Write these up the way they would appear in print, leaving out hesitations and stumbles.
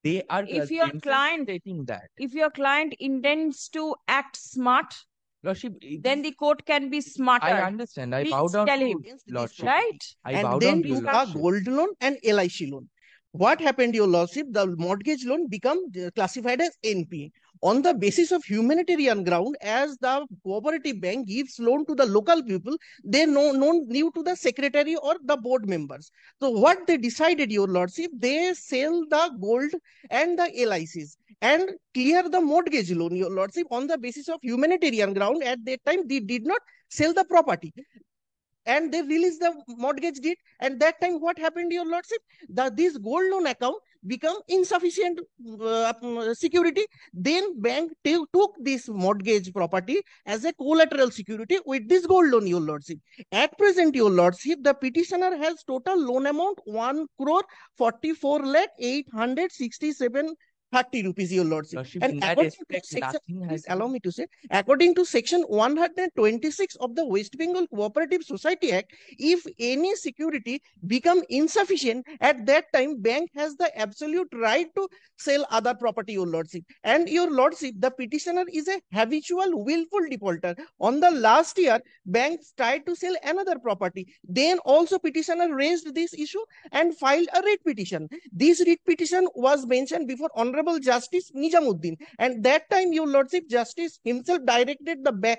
They are If your themselves client, stating that. if your client intends to act smart, Lordship, then the court can be smarter. I understand. I bow Please down tell to him. against this Lordship. property. Right? I bow And down then to your took a Lordship. gold loan and LIC loan. What happened, your lordship? The mortgage loan become classified as NPA. On the basis of humanitarian ground, as the cooperative bank gives loan to the local people, they no new to the secretary or the board members. So what they decided, your lordship, they sell the gold and the LICs and clear the mortgage loan, your lordship, on the basis of humanitarian ground. At that time, they did not sell the property, and they released the mortgage deed. And that time, what happened, your lordship? This gold loan account become insufficient security. Then bank took this mortgage property as a collateral security with this gold loan, your lordship. At present, your lordship, the petitioner has total loan amount 1 crore 44 lakh 867 30 rupees, your lordship. Lordship, And in that according to aspect, section, nothing has please allow me to say, according to section 126 of the West Bengal Cooperative Society Act, if any security become insufficient, at that time bank has the absolute right to sell other property, your lordship. And your lordship, the petitioner is a habitual willful defaulter. On the last year, banks tried to sell another property. Then also petitioner raised this issue and filed a writ petition. This writ petition was mentioned before Honorable Justice Nijamuddin, and that time, your lordship, justice himself directed the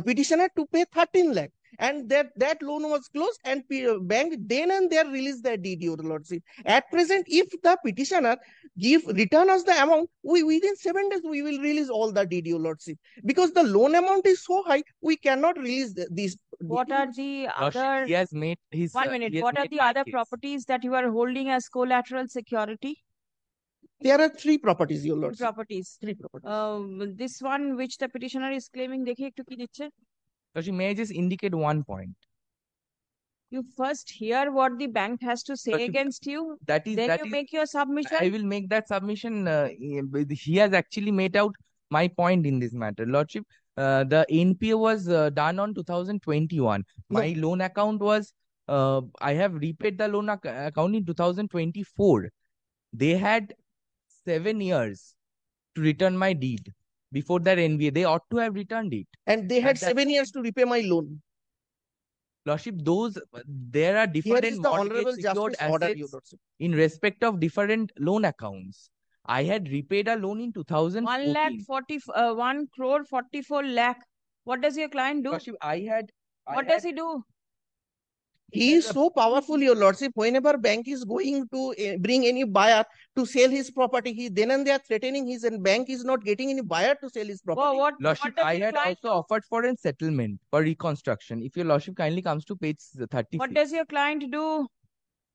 petitioner to pay 13 lakh, and that loan was closed, and bank then and there released the deed, your lordship. At present, if the petitioner return us the amount, we within 7 days we will release all the deed, your lordship, because the loan amount is so high, we cannot release this. What are the Lordship, other, he has made his 1 minute, he has what are made the my other case. properties that you are holding as collateral security? There are 3 properties, your Three lordship. properties. 3 properties. This one which the petitioner is claiming, dekhe ekটু কি দিচ্ছে? Lordship, may I just indicate one point? You first hear what the bank has to say Lordship, against you, that is then that you is make your submission. I will make that submission. He has actually made out my point in this matter. Lordship, the NPA was done on 2021. My loan account was, I have repaid the loan account in 2024. They had 7 years to return my deed. Before that NPA, they ought to have returned it. And they had At that 7 years to repay my loan. Lordship, there are Here different is the Honorable mortgage secured Justice order, your assets lordship. in respect of different loan accounts. I had repaid a loan in 2014. 1 crore 44 lakh. What does your client do? Lordship, What does he do? He is so powerful, your lordship. Whenever bank is going to bring any buyer to sell his property, he then and there threatening his, and bank is not getting any buyer to sell his property. What Lordship, does I your had client also do? offered for a settlement for reconstruction. If your Lordship kindly comes to page 36. What does your client do?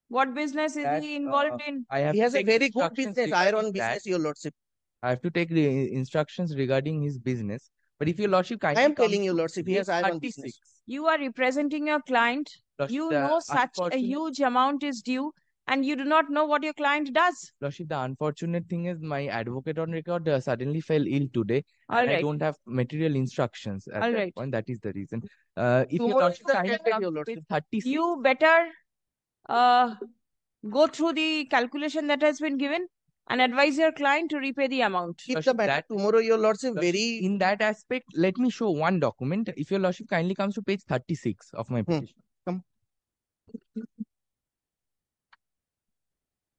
What business is he involved in? I have He to has a take very good instructions business, regarding iron that. business, your lordship. I have to take the instructions regarding his business. But if your Lordship kindly I am comes telling you, to lordship, he page has iron 36. business. You are representing your client. Lordship, You the know such a unfortunate- huge amount is due, and you do not know what your client does. Lordship, the unfortunate thing is my advocate on record suddenly fell ill today, All and I right. don't have material instructions at All that right. point. That is the reason. If your Tomorrow Lordship is the kindly deadline, comes your to lordship. page 36. You better go through the calculation that has been given and advise your client to repay the amount. Keep the Lordship, matter that- tomorrow, your lordship. Lordship, Very. in that aspect, let me show one document. If your Lordship kindly comes to page 36 of my petition. Come.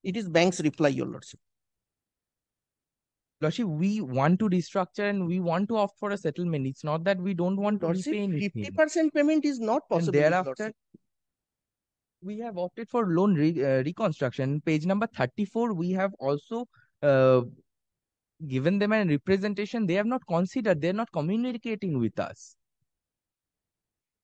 It is bank's reply, your lordship. Lordship, we want to restructure and we want to opt for a settlement. It's not that we don't want to Lordship, repay anything. 50% payment is not And possible, your thereafter, lordship. we have opted for loan reconstruction. Page number 34, we have also given them a representation. They have not considered, they're not communicating with us.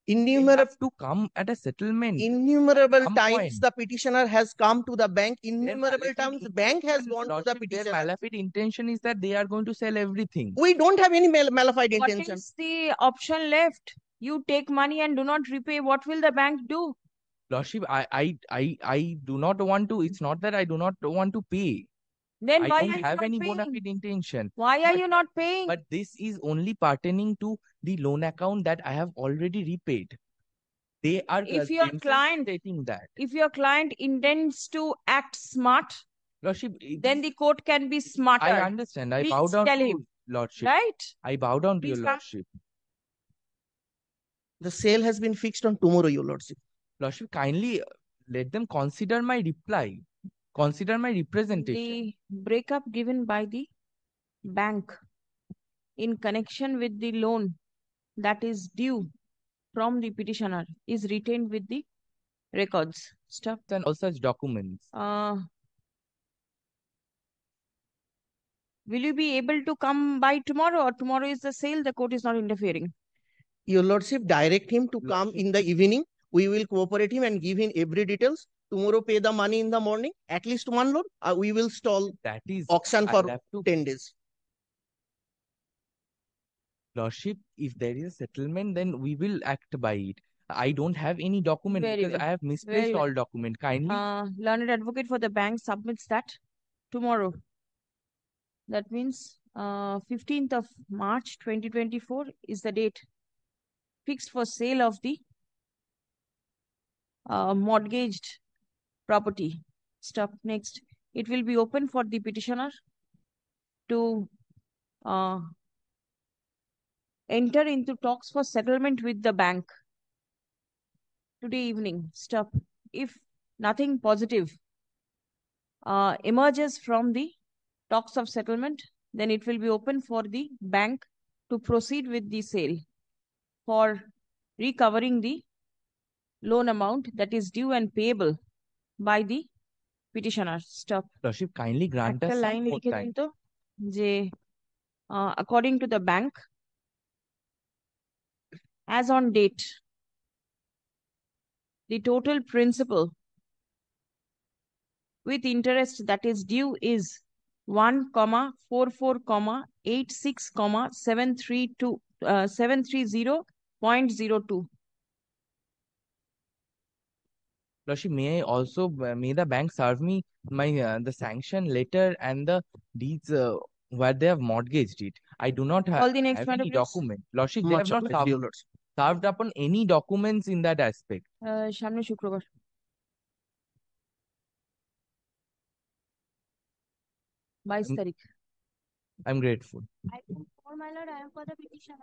They Innumerable have to come at a settlement. Some times point. the petitioner has come to the bank. Their Innumerable malafide times bank has intention- gone to the Lordship, their petitioner. malafide intention is that they are going to sell everything. We don't have any malafide What intention. is the option left? You take money and do not repay. What will the bank do? Lordship, I do not want to. It's not that I do not want to pay. Then I why don't are you have not any paying? bona fide intention. Why are But- you not paying? But this is only pertaining to the loan account that I have already repaid. They are If your themselves client- stating that. If your client intends to act smart, Lordship, then the court can be smarter. I understand. I bow Please down tell to him. Lordship. Right? I bow down to your Please come. Lordship. The sale has been fixed on tomorrow, Your Lordship. Lordship, kindly let them consider my reply. Consider my representation. The breakup given by the bank in connection with the loan that is due from the petitioner is retained with the records. Stop. And all such documents. Will you be able to come by tomorrow, or tomorrow is the sale? The court is not interfering. Your Lordship, direct him to come Lordship. in the evening. We will cooperate him and give him every details. Tomorrow, pay the money in the morning. At least one loan. We will stall That is auction for I'll have to 10 days. Lordship, if there is a settlement, then we will act by it. I don't have any document Very because well. I have misplaced Very well. all document. Kindly, Learned advocate for the bank submits that tomorrow. That means 15th of March 2024 is the date fixed for sale of the mortgaged property. Stop. Next, it will be open for the petitioner to enter into talks for settlement with the bank today evening. Stop. If nothing positive emerges from the talks of settlement, then it will be open for the bank to proceed with the sale for recovering the loan amount that is due and payable by the petitioner. Stop. Lordship, kindly grant একটা us some line more লিখে time. দিন তো যে according to the bank, as on date, the total principal with interest that is due is 1,44,86,730.02. Lordship, may I also may the bank serve me my the sanction letter and the deeds where they have mortgaged it. I do not Call the next have matter, any please. document. Lordship, they have Much not obliged, Your Lordship. served upon any documents in that aspect. সামনে শুক্রবার 22 তারিখ I'm grateful. I think for my lord, I am for the petitioner.